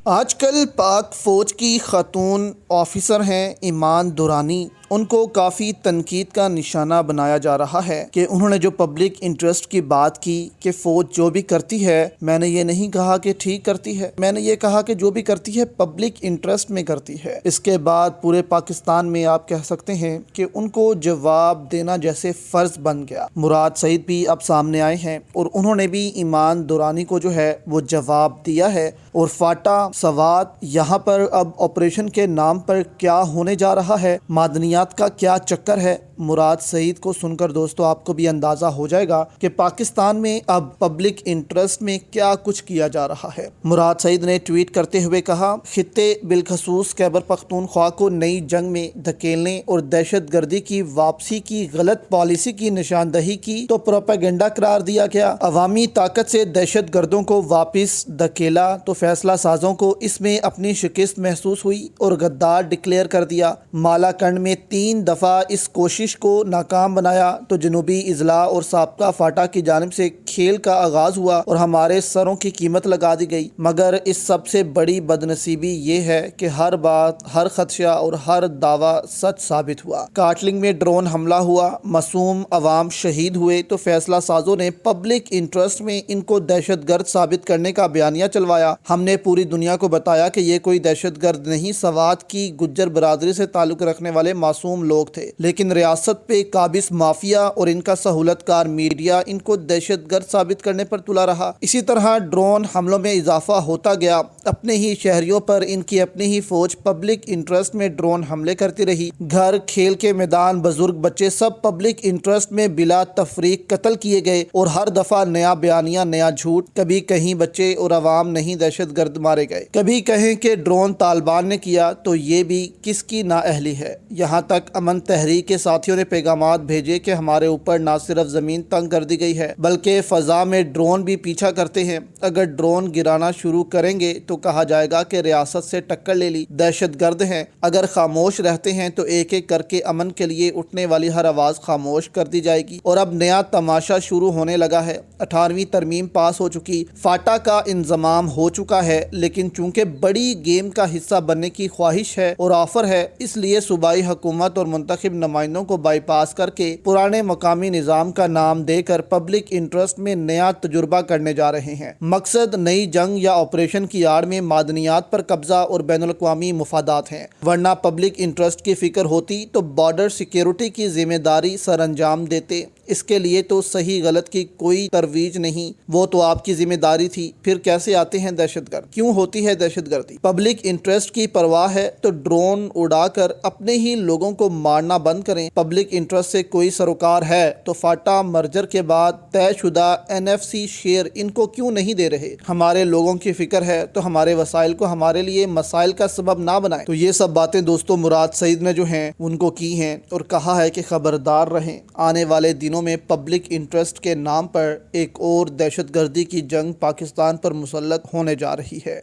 آج کل پاک فوج کی خاتون آفیسر ہیں ایمان درانی، ان کو کافی تنقید کا نشانہ بنایا جا رہا ہے کہ انہوں نے جو پبلک انٹرسٹ کی بات کی کہ فوج جو بھی کرتی ہے، میں نے یہ نہیں کہا کہ ٹھیک کرتی ہے، میں نے یہ کہا کہ جو بھی کرتی ہے پبلک انٹرسٹ میں کرتی ہے۔ اس کے بعد پورے پاکستان میں آپ کہہ سکتے ہیں کہ ان کو جواب دینا جیسے فرض بن گیا۔ مراد سعید بھی اب سامنے آئے ہیں اور انہوں نے بھی ایمان درانی کو جو ہے وہ جواب دیا ہے، اور فاٹا سوات یہاں پر اب آپریشن کے نام پر کیا ہونے جا رہا ہے، معدنیات کا کیا چکر ہے، مراد سعید کو سن کر دوستو آپ کو بھی اندازہ ہو جائے گا کہ پاکستان میں اب پبلک انٹرسٹ میں کیا کچھ کیا جا رہا ہے۔ مراد سعید نے ٹویٹ کرتے ہوئے کہا، خطے بالخصوص خیبر پختونخوا کو نئی جنگ میں دھکیلنے اور دہشت گردی کی واپسی کی غلط پالیسی کی نشاندہی کی تو پروپیگنڈا قرار دیا گیا۔ عوامی طاقت سے دہشت گردوں کو واپس دھکیلا تو فیصلہ سازوں کو اس میں اپنی شکست محسوس ہوئی اور غدار ڈکلیئر کر دیا۔ مالا کنڈ میں 3 دفعہ اس کوشش کو ناکام بنایا تو جنوبی اضلاع اور سابقہ فاٹا کی جانب سے کھیل کا آغاز ہوا اور ہمارے سروں کی قیمت لگا دی گئی، مگر اس سب سے بڑی بدنصیبی یہ ہے کہ ہر بات، ہر خدشہ اور ہر دعویٰ سچ ثابت ہوا۔ کاٹلنگ میں ڈرون حملہ ہوا، معصوم عوام شہید ہوئے تو فیصلہ سازوں نے پبلک انٹرسٹ میں ان کو دہشت گرد ثابت کرنے کا بیانیہ چلوایا۔ ہم نے پوری دنیا کو بتایا کہ یہ کوئی دہشت گرد نہیں، سوات کی گجر برادری سے تعلق رکھنے والے معصوم لوگ تھے، لیکن ریاست پہ قابض مافیا اور ان کا سہولت کار میڈیا ان کو دہشت گرد ثابت کرنے پر تلا رہا۔ اسی طرح ڈرون حملوں میں اضافہ ہوتا گیا، اپنے ہی شہریوں پر ان کی اپنی ہی فوج پبلک انٹرسٹ میں ڈرون حملے کرتی رہی۔ گھر، کھیل کے میدان، بزرگ، بچے سب پبلک انٹرسٹ میں بلا تفریق قتل کیے گئے، اور ہر دفعہ نیا بیانیہ، نیا جھوٹ۔ کبھی کہیں بچے اور عوام نہیں دہشت گرد مارے گئے، کبھی کہیں کہ ڈرون طالبان نے کیا، تو یہ بھی کس کی نااہلی ہے۔ یہاں تک امن تحریک کے ساتھیوں نے پیغامات بھیجے کہ ہمارے اوپر نہ صرف زمین تنگ کر دی گئی ہے بلکہ فضا میں ڈرون بھی پیچھا کرتے ہیں، اگر ڈرون گرانا شروع کریں گے تو کہا جائے گا کہ ریاست سے ٹکر لے لی، دہشت گرد ہیں۔ اگر خاموش رہتے ہیں تو ایک ایک کر کے امن کے لیے اٹھنے والی ہر آواز خاموش کر دی جائے گی۔ اور اب نیا تماشا شروع ہونے لگا ہے۔ 18ویں ترمیم پاس ہو چکی، فاٹا کا انضمام ہو چکا ہے، لیکن چونکہ بڑی گیم کا حصہ بننے کی خواہش ہے اور آفر ہے، اس لیے صوبائی حکومت اور منتخب نمائندوں کو بائی پاس کر کے پرانے مقامی نظام کا نام دے کر پبلک انٹرسٹ میں نیا تجربہ کرنے جا رہے ہیں۔ مقصد نئی جنگ یا آپریشن کی آڑ میں معدنیات پر قبضہ اور بین الاقوامی مفادات ہیں، ورنہ پبلک انٹرسٹ کی فکر ہوتی تو بارڈر سیکیورٹی کی ذمہ داری سر انجام دیتے۔ اس کے لیے تو صحیح غلط کی کوئی ترویج نہیں، وہ تو آپ کی ذمہ داری تھی۔ پھر کیسے آتے ہیں دہشت گرد؟ کیوں ہوتی ہے دہشت گردی؟ پبلک انٹرسٹ کی پرواہ ہے تو ڈرون اڑا کر اپنے ہی لوگوں کو مارنا بند کریں۔ پبلک انٹرسٹ سے کوئی سروکار ہے تو فاٹا مرجر کے بعد طے شدہ NFC شیئر ان کو کیوں نہیں دے رہے؟ ہمارے لوگوں کی فکر ہے تو ہمارے وسائل کو ہمارے لیے مسائل کا سبب نہ بنائیں۔ تو یہ سب باتیں دوستو مراد سعید نے جو ہیں ان کو کی ہیں اور کہا ہے کہ خبردار رہیں، آنے والے دنوں میں پبلک انٹرسٹ کے نام پر ایک اور دہشت گردی کی جنگ پاکستان پر مسلط ہونے جا رہی ہے۔